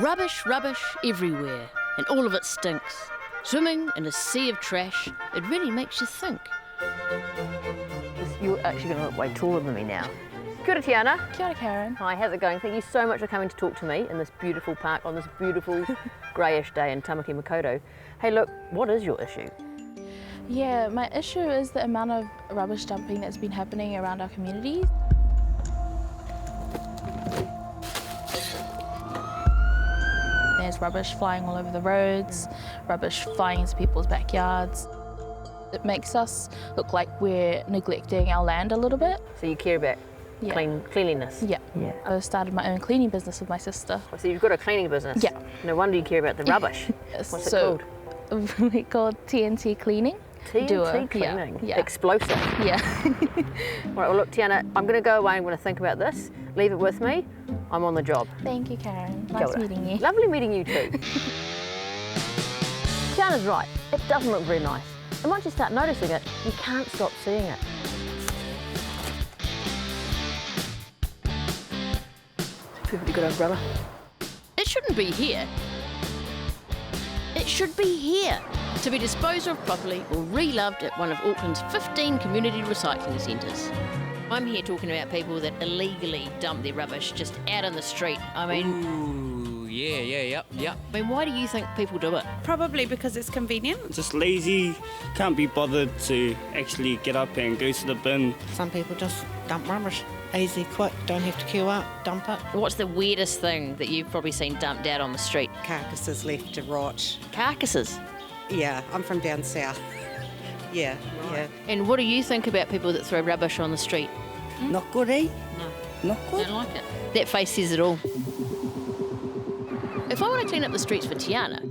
Rubbish, rubbish everywhere, and all of it stinks. Swimming in a sea of trash, it really makes you think. You're actually going to look way taller than me now. Kia ora, Tiana. Kia ora, Karen. Hi, how's it going? Thank you so much for coming to talk to me in this beautiful park on this beautiful greyish day in Tamaki Makaurau. Hey, look, what is your issue? Yeah, my issue is the amount of rubbish dumping that's been happening around our community. There's rubbish flying all over the roads, rubbish flying into people's backyards. It makes us look like we're neglecting our land a little bit. So you care about cleanliness? Yeah. I started my own cleaning business with my sister. So you've got a cleaning business? Yeah. No wonder you care about the rubbish. What's it called? It's called TNT Cleaning. TNT Cleaning? Yeah. Explosive? Yeah. All right, well look, Tiana, I'm going to go away, I'm going to think about this. Leave it with me. I'm on the job. Thank you, Karen. Kia Nice ora. meeting you. Lovely meeting you too. Tiana's right. It doesn't look very nice. And once you start noticing it, you can't stop seeing it. Perfectly good umbrella. It shouldn't be here. It should be here, to be disposed of properly or re-loved at one of Auckland's 15 community recycling centres. I'm here talking about people that illegally dump their rubbish just out on the street. I mean... Ooh, yep. I mean, why do you think people do it? Probably because it's convenient. Just lazy, can't be bothered to actually get up and go to the bin. Some people just dump rubbish. Easy, quick, don't have to queue up, dump it. What's the weirdest thing that you've probably seen dumped out on the street? Carcasses left to rot. Carcasses. Yeah, I'm from down south. Yeah. And what do you think about people that throw rubbish on the street? Not good, eh? No. Not good. Don't like it. That face says it all. If I want to clean up the streets for Tiana,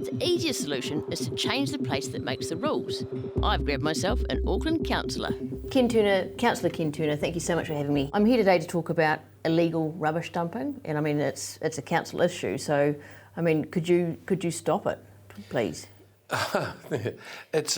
the easiest solution is to change the place that makes the rules. I've grabbed myself an Auckland councillor. Councillor Ken Turner, thank you so much for having me. I'm here today to talk about illegal rubbish dumping, and I mean it's a council issue. So, I mean, could you stop it, please? It's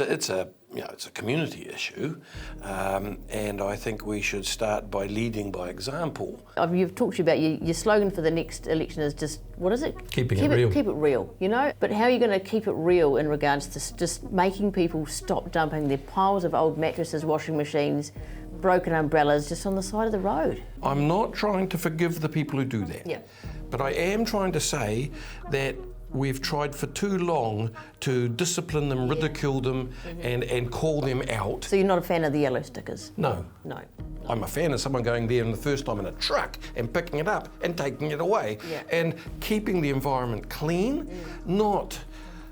a community issue, and I think we should start by leading by example. You've talked about your slogan for the next election is just, what is it? Keep it real. Keep it real, you know? But how are you going to keep it real in regards to just making people stop dumping their piles of old mattresses, washing machines, broken umbrellas just on the side of the road? I'm not trying to forgive the people who do that, but I am trying to say that we've tried for too long to discipline them, ridicule them, and call them out. So you're not a fan of the yellow stickers? No. No. I'm a fan of someone going there the first time in a truck and picking it up and taking it away and keeping the environment clean, not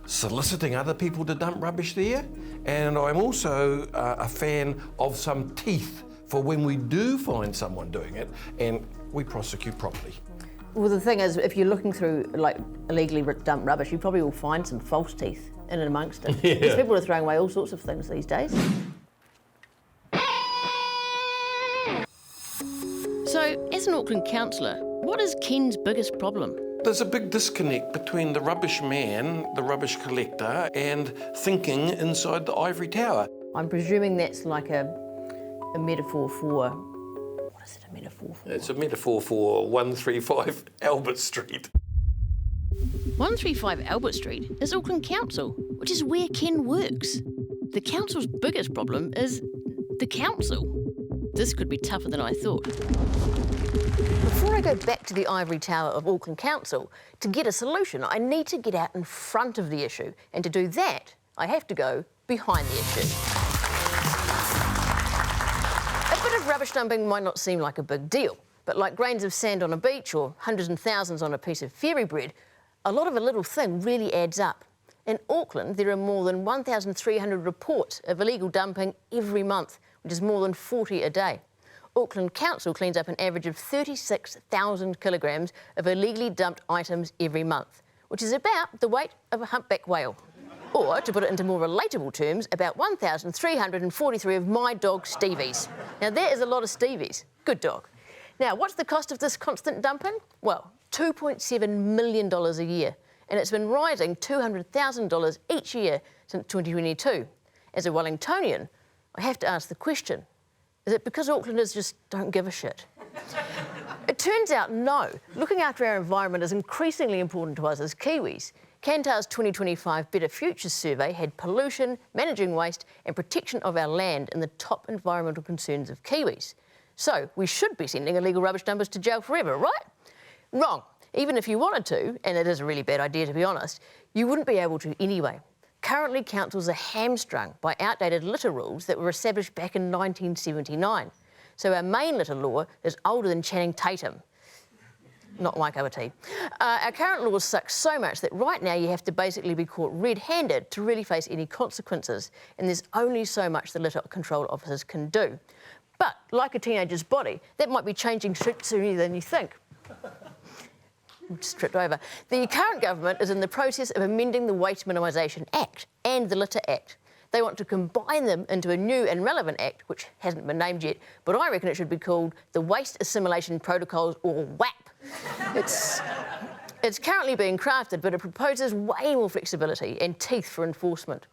soliciting other people to dump rubbish there. And I'm also a fan of some teeth for when we do find someone doing it and we prosecute properly. Well, the thing is, if you're looking through like illegally dumped rubbish, you probably will find some false teeth in and amongst it. Because people are throwing away all sorts of things these days. So, as an Auckland councillor, what is Ken's biggest problem? There's a big disconnect between the rubbish man, the rubbish collector, and thinking inside the ivory tower. I'm presuming that's like a metaphor for... What is it a metaphor for? It's a metaphor for 135 Albert Street. 135 Albert Street is Auckland Council, which is where Ken works. The council's biggest problem is the council. This could be tougher than I thought. Before I go back to the ivory tower of Auckland Council, to get a solution, I need to get out in front of the issue. And to do that, I have to go behind the issue. A bit of rubbish dumping might not seem like a big deal, but like grains of sand on a beach or hundreds and thousands on a piece of fairy bread, a lot of a little thing really adds up. In Auckland, there are more than 1,300 reports of illegal dumping every month, which is more than 40 a day. Auckland Council cleans up an average of 36,000 kilograms of illegally dumped items every month, which is about the weight of a humpback whale. Or, to put it into more relatable terms, about 1,343 of my dog Stevie's. Now, that is a lot of Stevie's. Good dog. Now, what's the cost of this constant dumping? Well, $2.7 million a year, and it's been rising $200,000 each year since 2022. As a Wellingtonian, I have to ask the question, is it because Aucklanders just don't give a shit? It turns out, no. Looking after our environment is increasingly important to us as Kiwis. Kantar's 2025 Better Futures survey had pollution, managing waste and protection of our land in the top environmental concerns of Kiwis. So we should be sending illegal rubbish dumpers to jail forever, right? Wrong. Even if you wanted to, and it is a really bad idea to be honest, you wouldn't be able to anyway. Currently, councils are hamstrung by outdated litter rules that were established back in 1979. So our main litter law is older than Channing Tatum. Not my cup of tea. Our current laws suck so much that right now you have to basically be caught red-handed to really face any consequences, and there's only so much the litter control officers can do. But like a teenager's body, that might be changing sooner than you think. Stripped over. The current government is in the process of amending the Waste Minimisation Act and the Litter Act. They want to combine them into a new and relevant act, which hasn't been named yet, but I reckon it should be called the Waste Assimilation Protocols, or WAP. It's currently being crafted, but it proposes way more flexibility and teeth for enforcement.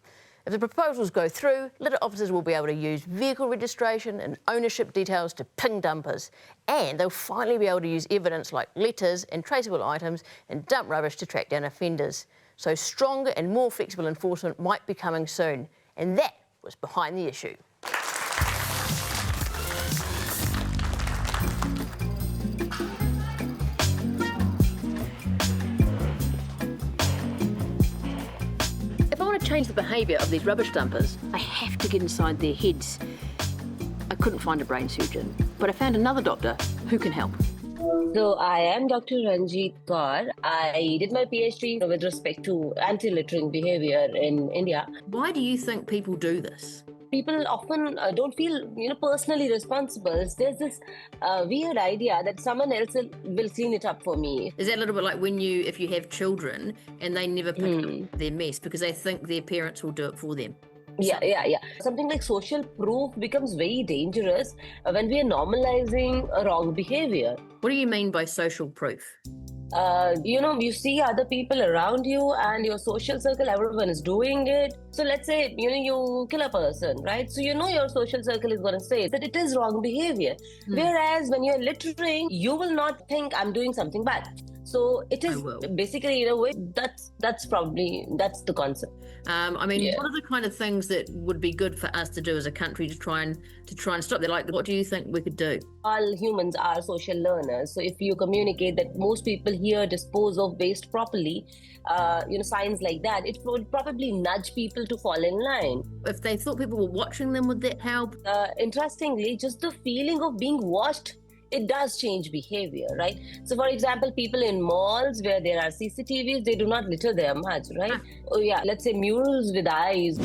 If the proposals go through, litter officers will be able to use vehicle registration and ownership details to ping dumpers, and they'll finally be able to use evidence like letters and traceable items and dump rubbish to track down offenders. So stronger and more flexible enforcement might be coming soon, and that was behind the issue. If I want to change the behaviour of these rubbish dumpers, I have to get inside their heads. I couldn't find a brain surgeon, but I found another doctor who can help. So I am Dr. Ranjit Kaur. I did my PhD with respect to anti-littering behavior in India. Why do you think people do this? People often don't feel, personally responsible. There's this weird idea that someone else will clean it up for me. Is that a little bit like if you have children and they never pick up their mess because they think their parents will do it for them? Yeah. Something like social proof becomes very dangerous when we are normalizing a wrong behavior. What do you mean by social proof? You see other people around you and your social circle, everyone is doing it. So let's say, you kill a person, right? So your social circle is going to say that it is wrong behavior. Whereas when you're littering, you will not think I'm doing something bad. So it is basically, in a way, that's the concept. What are the kind of things that would be good for us to do as a country to try and stop that? Like, what do you think we could do? All humans are social learners. So if you communicate that most people here dispose of waste properly, signs like that, it would probably nudge people to fall in line. If they thought people were watching them, would that help? Interestingly, just the feeling of being watched, it does change behavior, right? So, for example, people in malls where there are CCTVs, they do not litter there much, right? Oh yeah, let's say murals with eyes.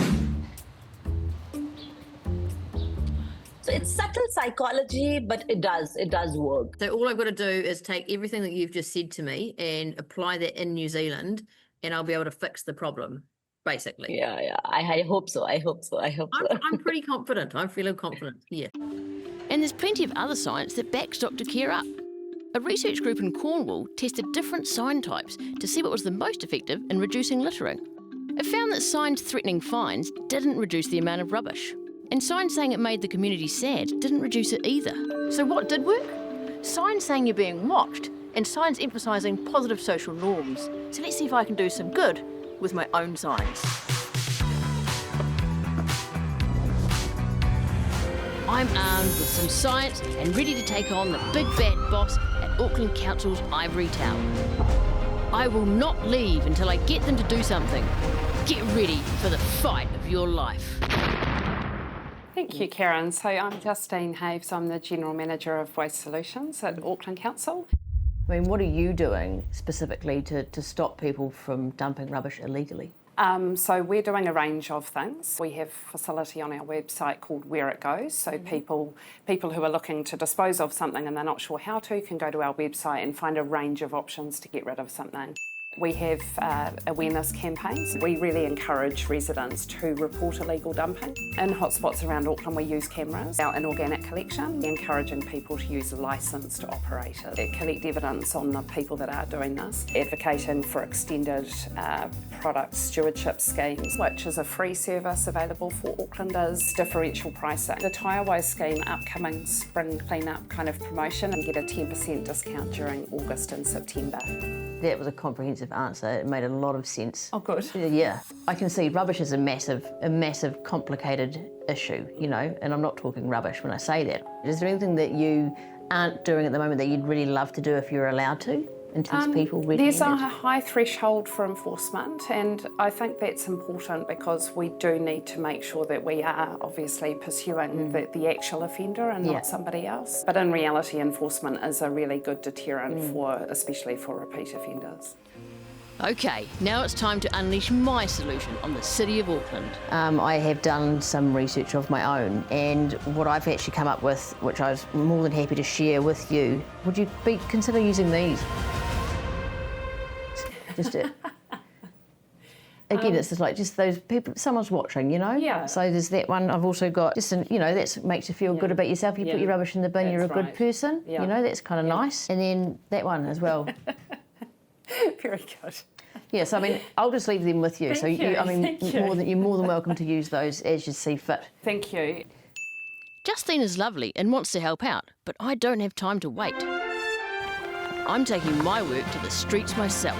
So it's subtle psychology, but it does work. So all I've got to do is take everything that you've just said to me and apply that in New Zealand, and I'll be able to fix the problem, basically. Yeah. I hope so. I'm pretty confident. I'm feeling confident, yeah. And there's plenty of other science that backs Dr. Kerr up. A research group in Cornwall tested different sign types to see what was the most effective in reducing littering. It found that signs threatening fines didn't reduce the amount of rubbish. And signs saying it made the community sad didn't reduce it either. So what did work? Signs saying you're being watched, and signs emphasising positive social norms. So let's see if I can do some good with my own signs. I'm armed with some science and ready to take on the big bad boss at Auckland Council's ivory tower. I will not leave until I get them to do something. Get ready for the fight of your life. Thank you, Karen. So I'm Justine Haves. I'm the General Manager of Waste Solutions at Auckland Council. What are you doing specifically to stop people from dumping rubbish illegally? So we're doing a range of things. We have a facility on our website called Where It Goes. So people who are looking to dispose of something and they're not sure how to can go to our website and find a range of options to get rid of something. We have awareness campaigns. We really encourage residents to report illegal dumping. In hotspots around Auckland, we use cameras. Our inorganic collection, encouraging people to use a licence to operate it. Collect evidence on the people that are doing this. Advocating for extended product stewardship schemes, which is a free service available for Aucklanders. Differential pricing. The tyre waste scheme, upcoming spring clean-up kind of promotion, and get a 10% discount during August and September. That was a comprehensive answer. It made a lot of sense. Oh, good. Yeah, I can see rubbish is a massive, complicated issue, you know, and I'm not talking rubbish when I say that. Is there anything that you aren't doing at the moment that you'd really love to do if you were allowed to, in terms of people reading There's a high threshold for enforcement, and I think that's important because we do need to make sure that we are obviously pursuing the actual offender and not somebody else. But in reality, enforcement is a really good deterrent especially for repeat offenders. OK, now it's time to unleash my solution on the City of Auckland. I have done some research of my own, and what I've actually come up with, which I was more than happy to share with you, would you consider using these? Just again, it's just like those people. Someone's watching, you know. Yeah. So there's that one. I've also got that makes you feel good about yourself. You put your rubbish in the bin. You're a good person. Yeah. You know, that's kind of nice. And then that one as well. Very good. Yes, I mean, I'll just leave them with you. Thank you. You're more than welcome to use those as you see fit. Thank you. Justine is lovely and wants to help out, but I don't have time to wait. I'm taking my work to the streets myself.